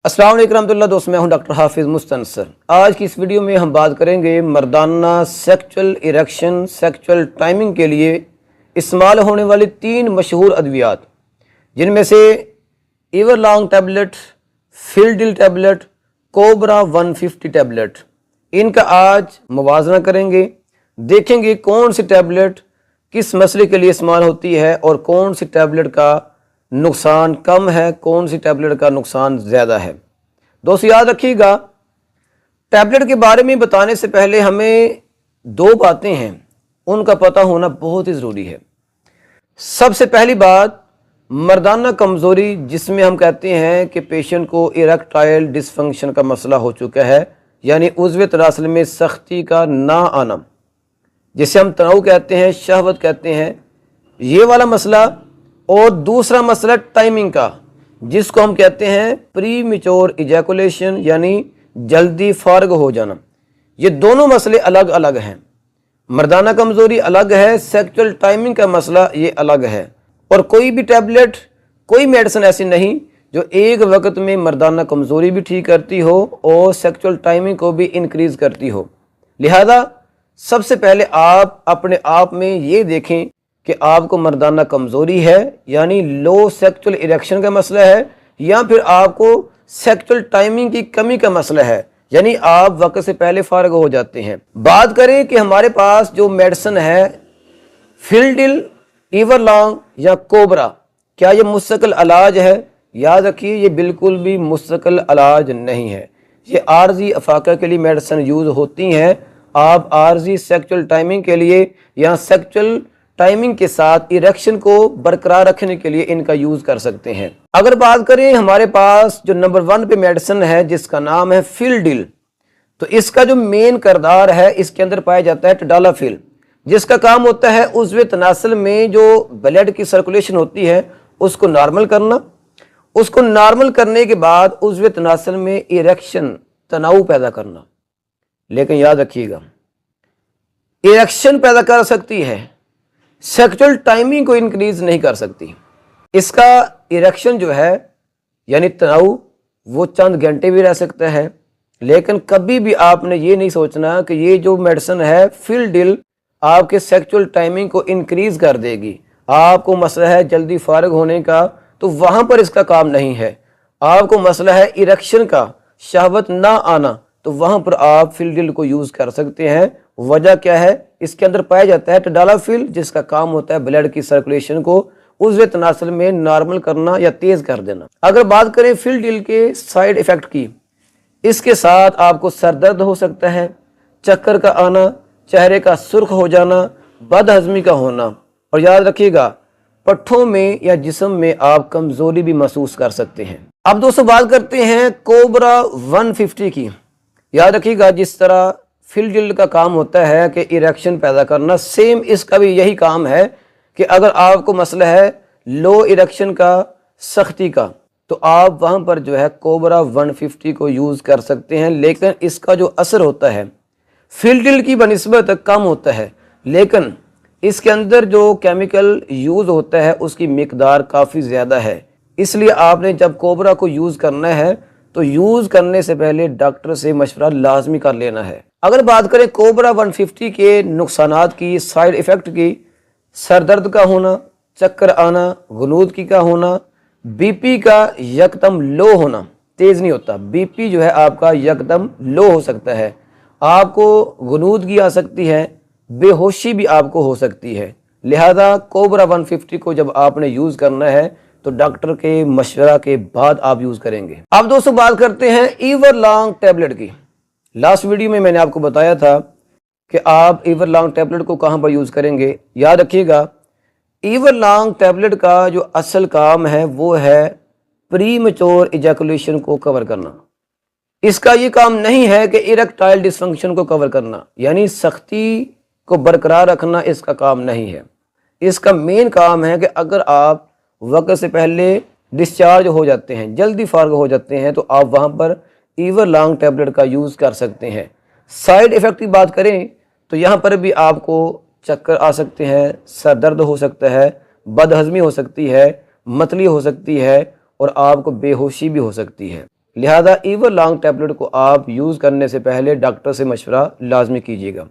अस्सलाम वालेकुम रहमतुल्लाह। दोस्त मैं हूं डॉक्टर हाफिज़ मुस्तनसर। आज की इस वीडियो में हम बात करेंगे मर्दाना सेक्सुअल इरेक्शन सेक्सुअल टाइमिंग के लिए इस्तेमाल होने वाली 3 मशहूर अद्वियात, जिनमें से इवरलॉन्ग टैबलेट, फिलडिल टैबलेट, कोबरा 150 टैबलेट। इनका आज मुवाजना करेंगे, देखेंगे कौन सी टैबलेट किस मसले के लिए इस्तेमाल होती है और कौन सी टैबलेट का नुकसान कम है, कौन सी टैबलेट का नुकसान ज़्यादा है। दोस्तों याद रखिएगा, टैबलेट के बारे में बताने से पहले हमें 2 बातें हैं, उनका पता होना बहुत ही ज़रूरी है। सबसे पहली बात, मर्दाना कमज़ोरी, जिसमें हम कहते हैं कि पेशेंट को इरेक्टाइल डिसफंक्शन का मसला हो चुका है, यानी उज़्व तनासुल में सख्ती का ना आना, जिसे हम तनाव कहते हैं, शहवत कहते हैं, ये वाला मसला। और दूसरा मसला टाइमिंग का, जिसको हम कहते हैं प्री मैच्योर इजैकुलेशन, यानी जल्दी फारग हो जाना। ये दोनों मसले अलग अलग हैं। मर्दाना कमज़ोरी अलग है, सेक्सुअल टाइमिंग का मसला ये अलग है। और कोई भी टैबलेट, कोई मेडिसिन ऐसी नहीं जो एक वक्त में मर्दाना कमज़ोरी भी ठीक करती हो और सेक्सुअल टाइमिंग को भी इंक्रीज़ करती हो। लिहाजा सबसे पहले आप अपने आप में ये देखें कि आपको मर्दाना कमज़ोरी है, यानी लो सेक्सुअल इरेक्शन का मसला है, या फिर आपको सेक्सुअल टाइमिंग की कमी का मसला है, यानी आप वक्त से पहले फारग हो जाते हैं। बात करें कि हमारे पास जो मेडिसिन है फिलडिल, इवरलॉन्ग या कोबरा, क्या ये मुस्तकिल इलाज है? याद रखिए, ये बिल्कुल भी मुस्तकिल इलाज नहीं है। ये आर्जी अफाका के लिए मेडिसिन यूज़ होती हैं। आप आर्जी सेक्सुअल टाइमिंग के लिए या सेक्सुअल टाइमिंग के साथ इरेक्शन को बरकरार रखने के लिए इनका यूज़ कर सकते हैं। अगर बात करें हमारे पास जो नंबर 1 पे मेडिसिन है, जिसका नाम है फिलडिल, तो इसका जो मेन किरदार है, इसके अंदर पाया जाता है टडालाफिल, जिसका काम होता है उज़्व तनासुल में जो ब्लड की सर्कुलेशन होती है उसको नॉर्मल करना। उसको नॉर्मल करने के बाद उज़्व तनासुल में इरेक्शन, तनाव पैदा करना। लेकिन याद रखिएगा, इरेक्शन पैदा कर सकती है, सेक्सुअल टाइमिंग को इंक्रीज नहीं कर सकती। इसका इरेक्शन जो है, यानी तनाव, वो चंद घंटे भी रह सकता है। लेकिन कभी भी आपने ये नहीं सोचना कि ये जो मेडिसिन है फिलडिल आपके सेक्सुअल टाइमिंग को इंक्रीज कर देगी। आपको मसला है जल्दी फारग होने का, तो वहाँ पर इसका काम नहीं है। आपको मसला है इरेक्शन का, शहवत ना आना, तो वहाँ पर आप फिलडिल को यूज़ कर सकते हैं। वजह क्या है? इसके अंदर पाया जाता है टडालाफिल, जिसका काम होता है ब्लड की सर्कुलेशन को उज़्व तनासुल में नॉर्मल करना या तेज़ कर देना। अगर बात करें फिलडिल के साइड इफ़ेक्ट की, इसके साथ आपको सर दर्द हो सकता है, चक्कर का आना, चेहरे का सुर्ख हो जाना, बदहज़मी का होना, और याद रखिएगा पट्ठों में या जिस्म में आप कमज़ोरी भी महसूस कर सकते हैं। अब दोस्तों बात करते हैं कोबरा 150 की। याद रखिएगा, जिस तरह फिलडिल का काम होता है कि इरेक्शन पैदा करना, सेम इसका भी यही काम है कि अगर आपको मसला है लो इरेक्शन का, सख्ती का, तो आप वहाँ पर जो है कोबरा 150 को यूज़ कर सकते हैं। लेकिन इसका जो असर होता है फिलडिल की बनिस्बत कम होता है, लेकिन इसके अंदर जो केमिकल यूज़ होता है उसकी मिकदार काफ़ी ज़्यादा है। इसलिए आपने जब कोबरा को यूज़ करना है तो यूज़ करने से पहले डॉक्टर से मशवरा लाजमी कर लेना है। अगर बात करें कोबरा 150 के नुकसानात की, साइड इफ़ेक्ट की, सर दर्द का होना, चक्कर आना, गुनूदगी का होना, बीपी का यकदम लो होना, तेज़ नहीं होता, बीपी जो है आपका यकदम लो हो सकता है, आपको गुनूदगी आ सकती है, बेहोशी भी आपको हो सकती है। लिहाजा कोबरा 150 को जब आपने यूज़ करना है तो डॉक्टर के मशवरा के बाद आप यूज़ करेंगे। अब दोस्तों बात करते हैं इवरलॉन्ग टैबलेट की। लास्ट वीडियो में मैंने आपको बताया था कि आप इवरलॉन्ग टैबलेट को कहाँ पर यूज़ करेंगे। याद रखिएगा, इवरलॉन्ग टैबलेट का जो असल काम है वो है प्री मैच्योर इजैकुलेशन को कवर करना। इसका ये काम नहीं है कि इरेक्टाइल डिसफंक्शन को कवर करना, यानी सख्ती को बरकरार रखना इसका काम नहीं है। इसका मेन काम है कि अगर आप वक्त से पहले डिस्चार्ज हो जाते हैं, जल्दी फारग हो जाते हैं, तो आप वहाँ पर इवरलॉन्ग टैबलेट का यूज़ कर सकते हैं। साइड इफ़ेक्ट की बात करें तो यहाँ पर भी आपको चक्कर आ सकते हैं, सर दर्द हो सकता है, बदहज़मी हो सकती है, मतली हो सकती है और आपको बेहोशी भी हो सकती है। लिहाजा ईवर लॉन्ग टैबलेट को आप यूज़ करने से पहले डॉक्टर से मशवरा लाजमी कीजिएगा।